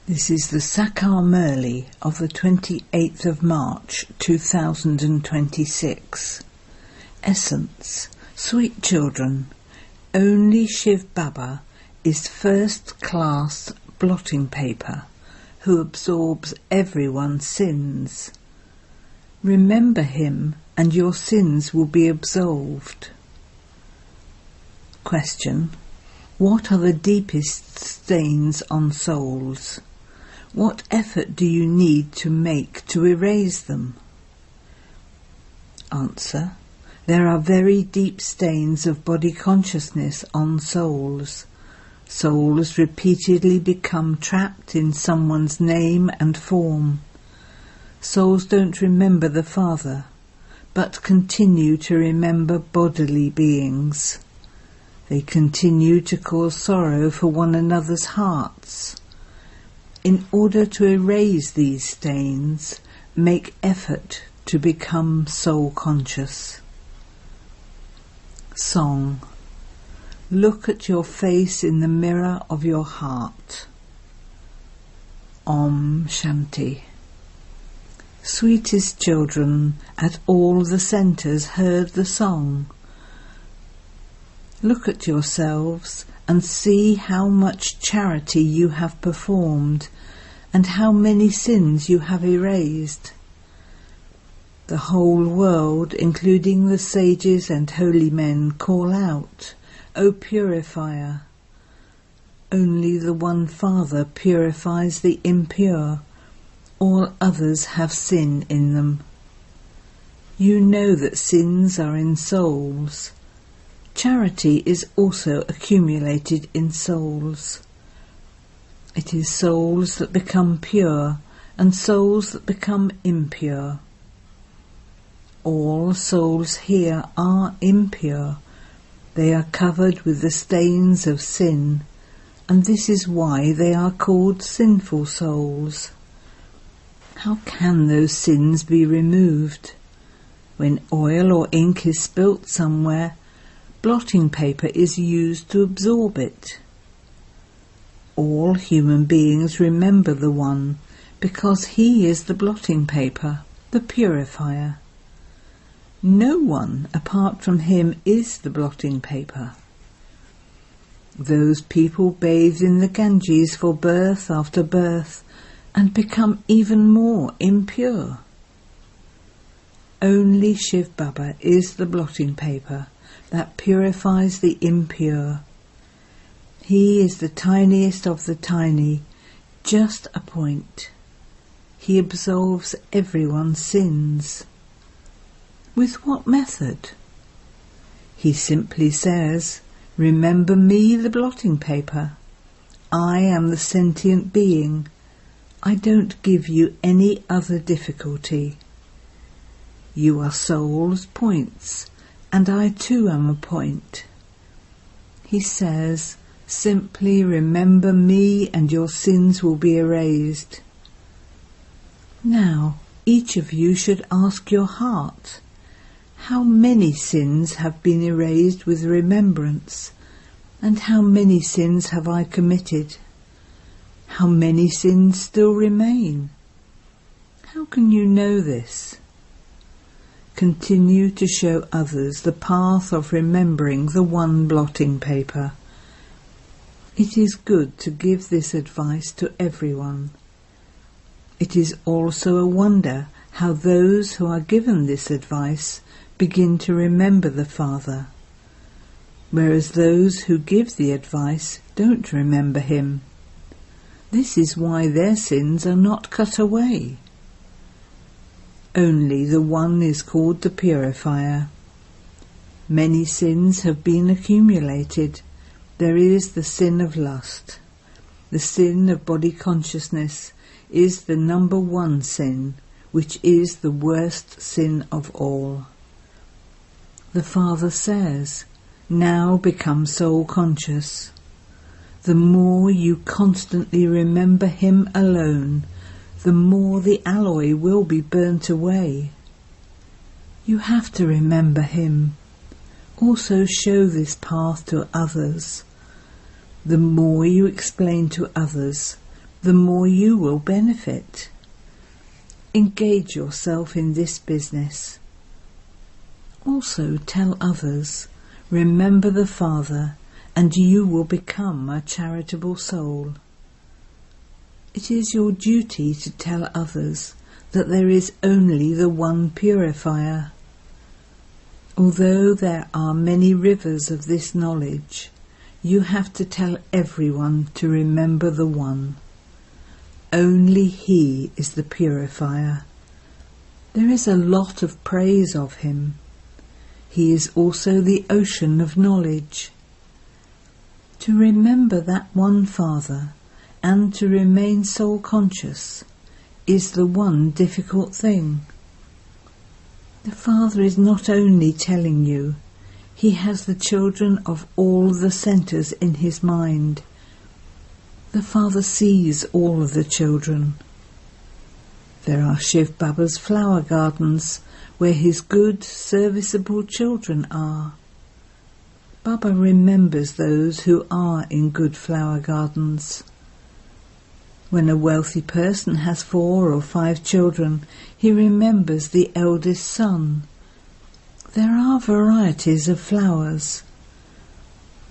This is the Sakar Murli of the 28th of March 2026. Essence. Sweet children, only Shiv Baba is first-class blotting paper who absorbs everyone's sins. Remember him and your sins will be absolved. Question. What are the deepest stains on souls? What effort do you need to make to erase them? Answer. There are very deep stains of body consciousness on souls. Souls repeatedly become trapped in someone's name and form. Souls don't remember the Father, but continue to remember bodily beings. They continue to cause sorrow for one another's hearts. In order to erase these stains, make effort to become soul-conscious. Song. Look at your face in the mirror of your heart. Om Shanti. Sweetest children at all the centres heard the song. Look at yourselves and see how much charity you have performed and how many sins you have erased. The whole world, including the sages and holy men, call out, O purifier! Only the one Father purifies the impure. All others have sin in them. You know that sins are in souls. Charity is also accumulated in souls. It is souls that become pure and souls that become impure. All souls here are impure. They are covered with the stains of sin, and this is why they are called sinful souls. How can those sins be removed? When oil or ink is spilt somewhere, blotting paper is used to absorb it. All human beings remember the One because he is the blotting paper, the purifier. No one apart from him is the blotting paper. Those people bathe in the Ganges for birth after birth and become even more impure. Only Shiv Baba is the blotting paper that purifies the impure. He is the tiniest of the tiny, just a point. He absolves everyone's sins. With what method? He simply says, remember me, the blotting paper. I am the sentient being. I don't give you any other difficulty. You are souls, points, and I too am a point. He says, simply remember me and your sins will be erased. Now, each of you should ask your heart, how many sins have been erased with remembrance, and how many sins have I committed? How many sins still remain? How can you know this? Continue to show others the path of remembering the one blotting paper. It is good to give this advice to everyone. It is also a wonder how those who are given this advice begin to remember the Father, whereas those who give the advice don't remember him. This is why their sins are not cut away. Only the One is called the purifier. Many sins have been accumulated. There is the sin of lust. The sin of body consciousness is the number one sin, which is the worst sin of all. The Father says, now become soul conscious. The more you constantly remember him alone, the more the alloy will be burnt away. You have to remember him. Also show this path to others. The more you explain to others, the more you will benefit. Engage yourself in this business. Also tell others, remember the Father, and you will become a charitable soul. It is your duty to tell others that there is only the one purifier. Although there are many rivers of this knowledge, you have to tell everyone to remember the one. Only He is the purifier. There is a lot of praise of Him. He is also the ocean of knowledge. To remember that one Father and to remain soul conscious is the one difficult thing. The Father is not only telling you, He has the children of all the centres in His mind. The Father sees all of the children. There are Shiv Baba's flower gardens where his good, serviceable children are. Baba remembers those who are in good flower gardens. When a wealthy person has 4 or 5 children, he remembers the eldest son. There are varieties of flowers.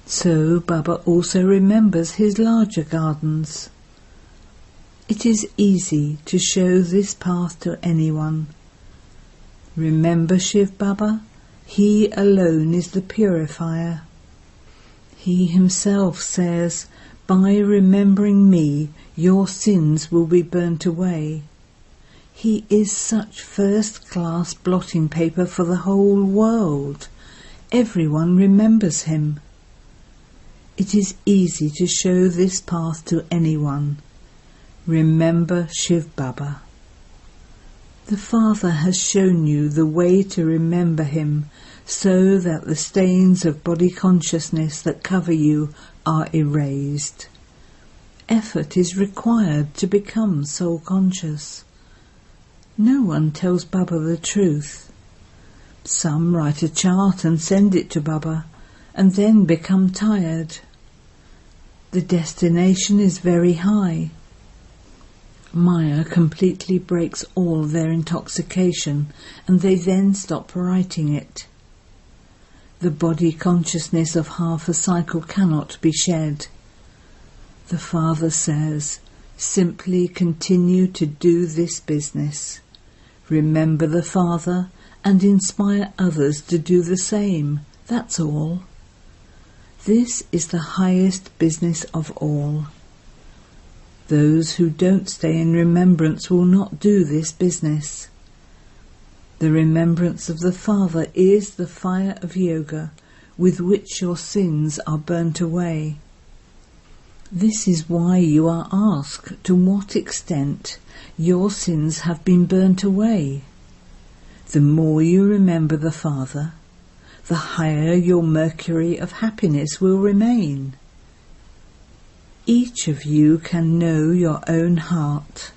So Baba also remembers his larger gardens. It is easy to show this path to anyone. Remember Shiv Baba, He alone is the purifier. He Himself says, by remembering me, your sins will be burnt away. He is such first-class blotting paper for the whole world. Everyone remembers Him. It is easy to show this path to anyone. Remember Shiv Baba. The Father has shown you the way to remember Him so that the stains of body consciousness that cover you are erased. Effort is required to become soul conscious. No one tells Baba the truth. Some write a chart and send it to Baba and then become tired. The destination is very high. Maya completely breaks all their intoxication and they then stop writing it. The body consciousness of half a cycle cannot be shed. The Father says, simply continue to do this business. Remember the Father and inspire others to do the same. That's all. This is the highest business of all. Those who don't stay in remembrance will not do this business. The remembrance of the Father is the fire of yoga with which your sins are burnt away. This is why you are asked to what extent your sins have been burnt away. The more you remember the Father, the higher your mercury of happiness will remain. Each of you can know your own heart.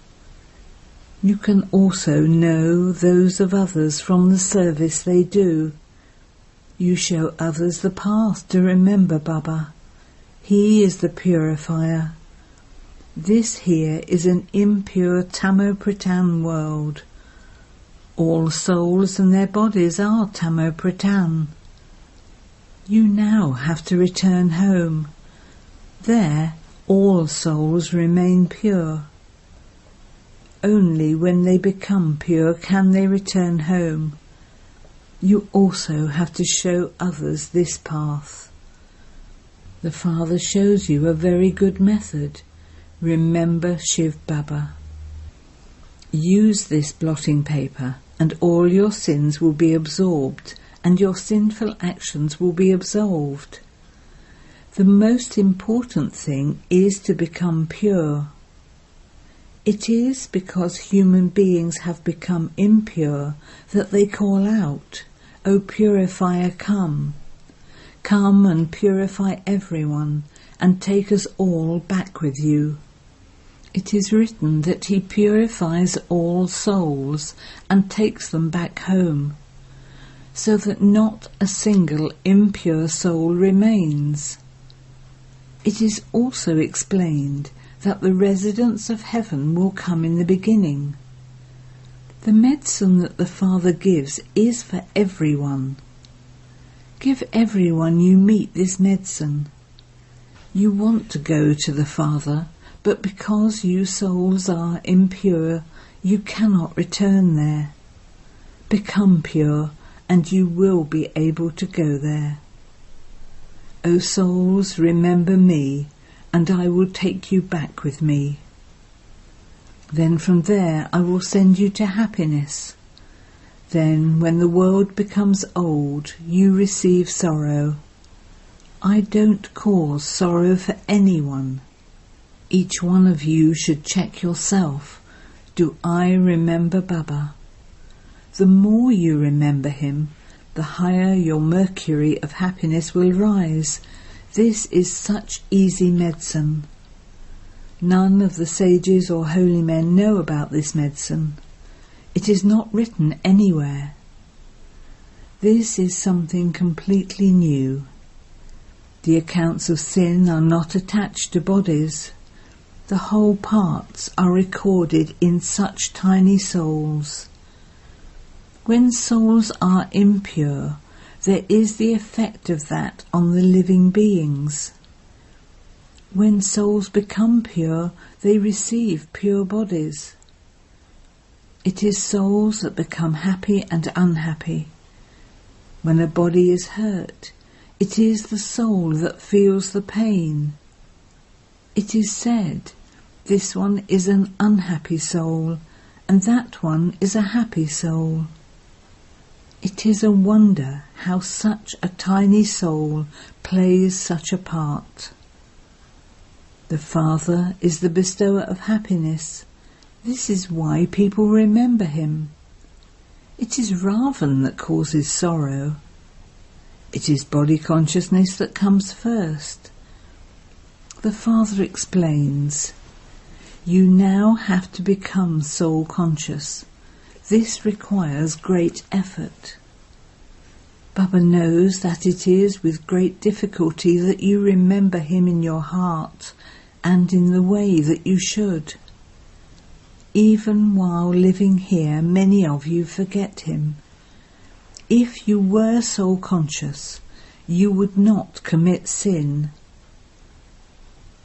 You can also know those of others from the service they do. You show others the path to remember Baba. He is the purifier. This here is an impure Tamo-Pradhan world. All souls and their bodies are Tamo-Pradhan. You now have to return home. There, all souls remain pure. Only when they become pure can they return home. You also have to show others this path. The Father shows you a very good method. Remember Shiv Baba. Use this blotting paper and all your sins will be absorbed and your sinful actions will be absolved. The most important thing is to become pure. It is because human beings have become impure that they call out, O Purifier, come. Come and purify everyone and take us all back with you. It is written that He purifies all souls and takes them back home, so that not a single impure soul remains. It is also explained that the residents of heaven will come in the beginning. The medicine that the Father gives is for everyone. Give everyone you meet this medicine. You want to go to the Father, but because you souls are impure, you cannot return there. Become pure, and you will be able to go there. O souls, remember me, and I will take you back with me. Then from there I will send you to happiness. Then, when the world becomes old, you receive sorrow. I don't cause sorrow for anyone. Each one of you should check yourself. Do I remember Baba? The more you remember him, the higher your mercury of happiness will rise. This is such easy medicine. None of the sages or holy men know about this medicine. It is not written anywhere. This is something completely new. The accounts of sin are not attached to bodies. The whole parts are recorded in such tiny souls. When souls are impure, there is the effect of that on the living beings. When souls become pure, they receive pure bodies. It is souls that become happy and unhappy. When a body is hurt, it is the soul that feels the pain. It is said, this one is an unhappy soul, and that one is a happy soul. It is a wonder how such a tiny soul plays such a part. The Father is the bestower of happiness. This is why people remember him. It is Ravan that causes sorrow. It is body consciousness that comes first. The Father explains, you now have to become soul conscious. This requires great effort. Baba knows that it is with great difficulty that you remember him in your heart and in the way that you should. Even while living here, many of you forget him. If you were soul conscious, you would not commit sin.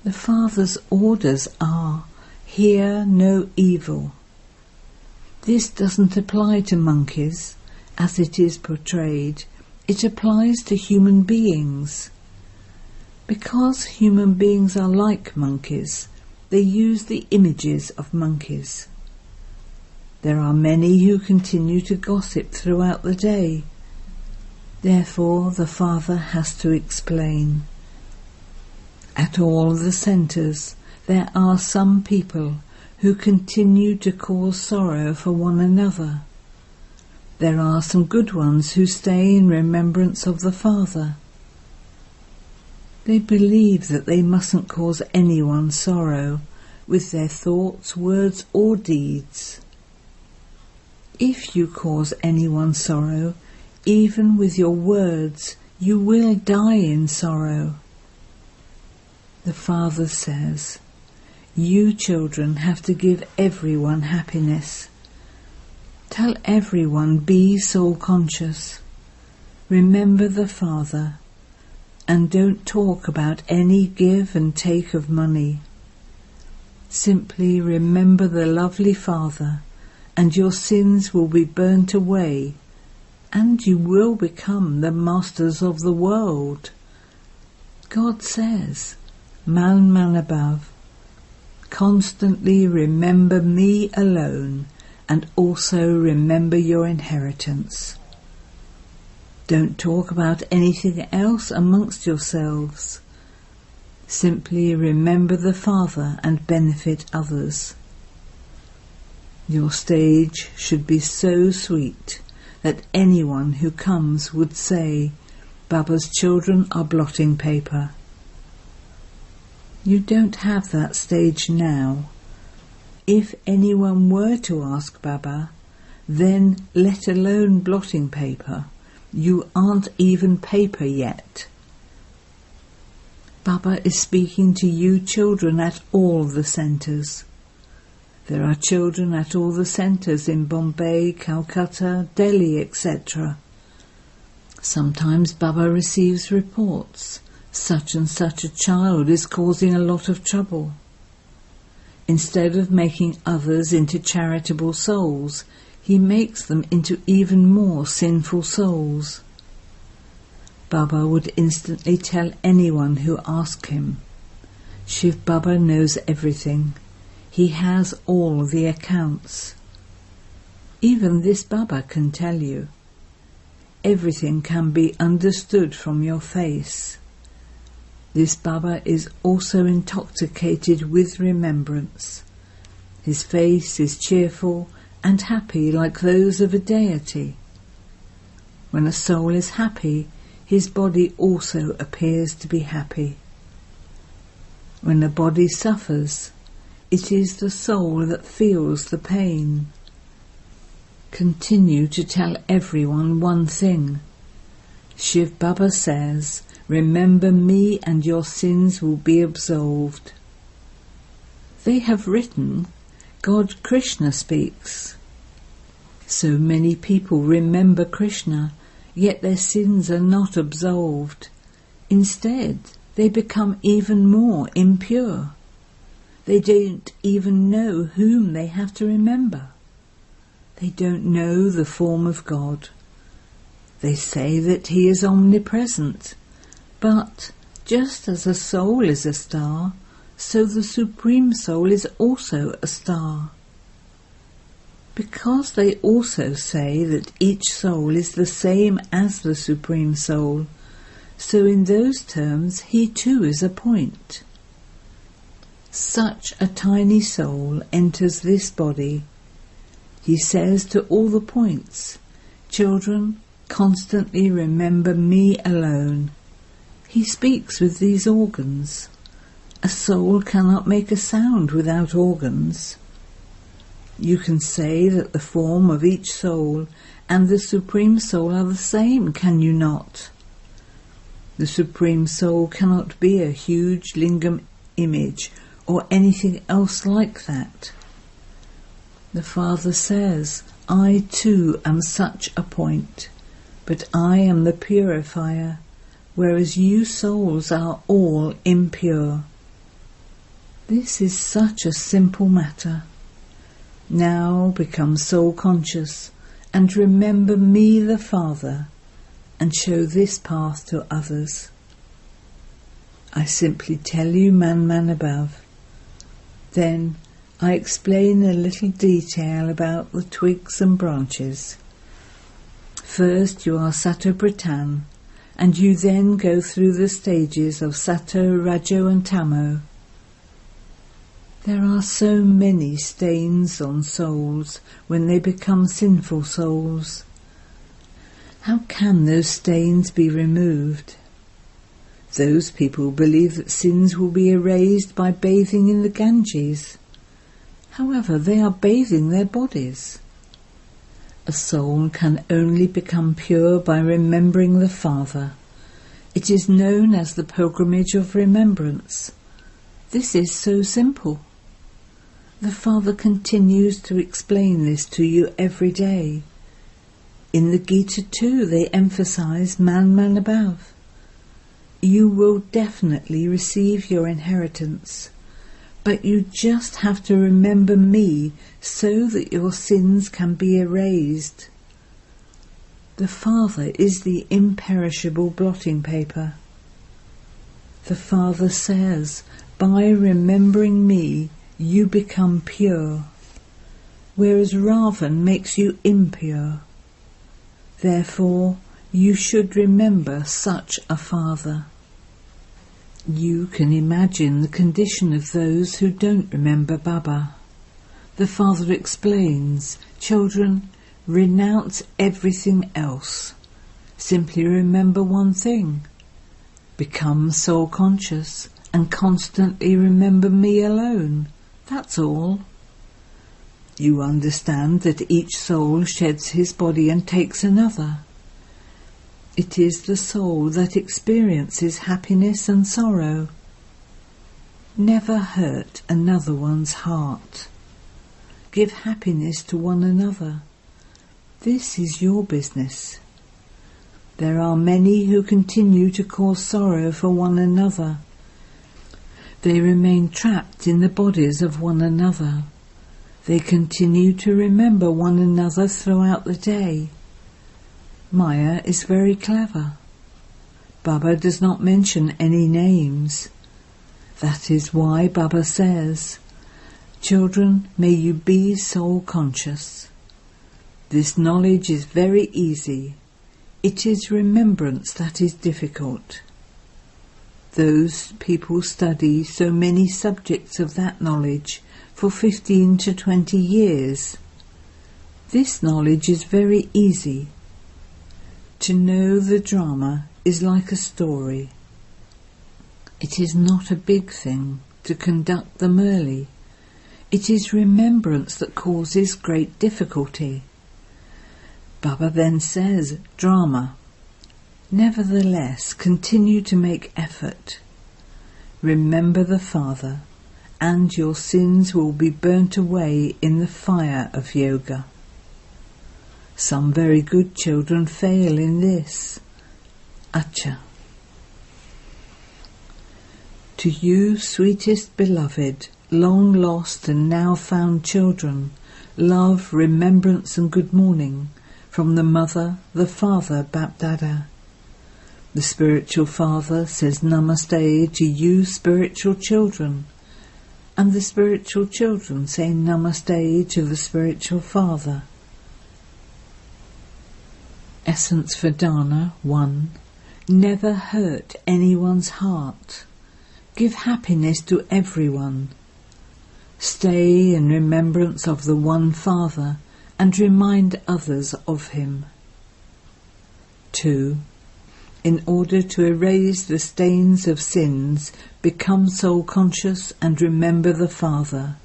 The Father's orders are, hear no evil. This doesn't apply to monkeys, as it is portrayed. It applies to human beings. Because human beings are like monkeys, they use the images of monkeys. There are many who continue to gossip throughout the day. Therefore, the Father has to explain. At all the centres, there are some people who continue to cause sorrow for one another. There are some good ones who stay in remembrance of the Father. They believe that they mustn't cause anyone sorrow with their thoughts, words or deeds. If you cause anyone sorrow, even with your words, you will die in sorrow. The Father says, you children have to give everyone happiness. Tell everyone, be soul conscious. Remember the Father. And don't talk about any give and take of money. Simply remember the lovely Father, and your sins will be burnt away, and you will become the masters of the world. God says, Man above, constantly remember me alone, and also remember your inheritance. Don't talk about anything else amongst yourselves. Simply remember the Father and benefit others. Your stage should be so sweet that anyone who comes would say, Baba's children are blotting paper. You don't have that stage now. If anyone were to ask Baba, then let alone blotting paper. You aren't even paper yet. Baba is speaking to you children at all the centres. There are children at all the centres in Bombay, Calcutta, Delhi, etc. Sometimes Baba receives reports. Such and such a child is causing a lot of trouble. Instead of making others into charitable souls, he makes them into even more sinful souls. Baba would instantly tell anyone who asked him. Shiv Baba knows everything. He has all the accounts. Even this Baba can tell you. Everything can be understood from your face. This Baba is also intoxicated with remembrance. His face is cheerful and happy like those of a deity. When a soul is happy, his body also appears to be happy. When a body suffers, it is the soul that feels the pain. Continue to tell everyone one thing. Shiv Baba says, "Remember me and your sins will be absolved." They have written, God Krishna speaks. So many people remember Krishna, yet their sins are not absolved. Instead, they become even more impure. They don't even know whom they have to remember. They don't know the form of God. They say that he is omnipresent, but just as a soul is a star, so the Supreme Soul is also a star. Because they also say that each soul is the same as the Supreme Soul, so in those terms he too is a point. Such a tiny soul enters this body. He says to all the points, "Children, constantly remember me alone." He speaks with these organs. A soul cannot make a sound without organs. You can say that the form of each soul and the Supreme Soul are the same, can you not? The Supreme Soul cannot be a huge lingam image or anything else like that. The Father says, "I too am such a point, but I am the purifier, whereas you souls are all impure." This is such a simple matter. Now become soul conscious and remember me the Father and show this path to others. I simply tell you man above. Then I explain a little detail about the twigs and branches. First you are Sato Pratan, and you then go through the stages of Sato, Rajo and Tamo. There are so many stains on souls when they become sinful souls. How can those stains be removed? Those people believe that sins will be erased by bathing in the Ganges. However, they are bathing their bodies. A soul can only become pure by remembering the Father. It is known as the pilgrimage of remembrance. This is so simple. The Father continues to explain this to you every day. In the Gita too they emphasize man above. You will definitely receive your inheritance, but you just have to remember me so that your sins can be erased. The Father is the imperishable blotting paper. The Father says, by remembering me, you become pure, whereas Ravan makes you impure. Therefore, you should remember such a Father. You can imagine the condition of those who don't remember Baba. The Father explains, "Children, renounce everything else. Simply remember one thing. Become soul conscious and constantly remember me alone. That's all." You understand that each soul sheds his body and takes another. It is the soul that experiences happiness and sorrow. Never hurt another one's heart. Give happiness to one another. This is your business. There are many who continue to cause sorrow for one another. They remain trapped in the bodies of one another. They continue to remember one another throughout the day. Maya is very clever. Baba does not mention any names. That is why Baba says, "Children, may you be soul conscious." This knowledge is very easy. It is remembrance that is difficult. Those people study so many subjects of that knowledge for 15 to 20 years. This knowledge is very easy. To know the drama is like a story. It is not a big thing to conduct the Murli. It is remembrance that causes great difficulty. Baba then says, drama. Nevertheless, continue to make effort. Remember the Father, and your sins will be burnt away in the fire of yoga. Some very good children fail in this. Acha. To you, sweetest beloved, long lost and now found children, love, remembrance and good morning from the Mother, the Father, Bap-Dada. The spiritual Father says Namaste to you spiritual children, and the spiritual children say Namaste to the spiritual Father. Essence for Dana 1. Never hurt anyone's heart. Give happiness to everyone. Stay in remembrance of the one Father and remind others of him. 2. In order to erase the stains of sins, become soul-conscious and remember the Father,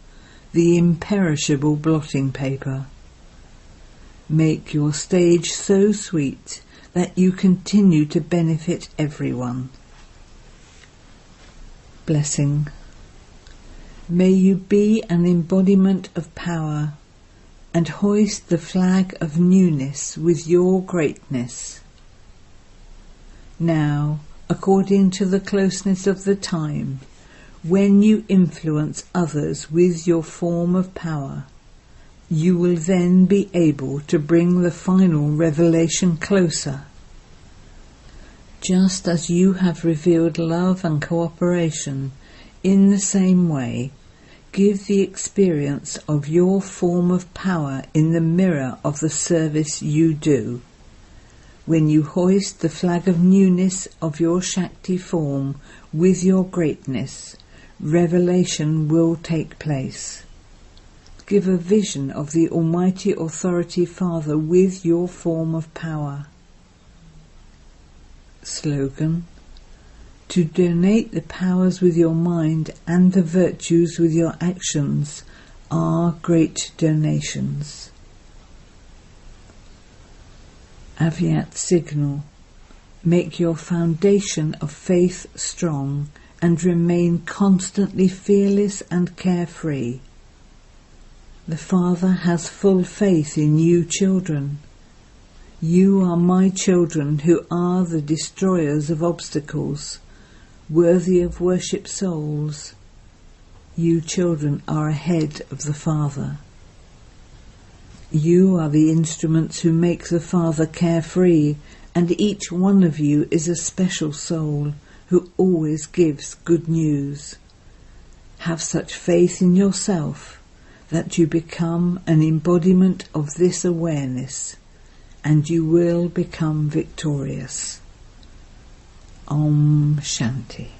the imperishable blotting paper. Make your stage so sweet that you continue to benefit everyone. Blessing. May you be an embodiment of power and hoist the flag of newness with your greatness. Now, according to the closeness of the time, when you influence others with your form of power, you will then be able to bring the final revelation closer. Just as you have revealed love and cooperation, in the same way, give the experience of your form of power in the mirror of the service you do. When you hoist the flag of newness of your Shakti form with your greatness, revelation will take place. Give a vision of the Almighty Authority Father with your form of power. Slogan. To donate the powers with your mind and the virtues with your actions are great donations. Avyat signal. Make your foundation of faith strong and remain constantly fearless and carefree. The Father has full faith in you children. You are my children who are the destroyers of obstacles, worthy of worship souls. You children are ahead of the Father. You are the instruments who make the Father carefree, and each one of you is a special soul who always gives good news. Have such faith in yourself that you become an embodiment of this awareness, and you will become victorious. Om Shanti.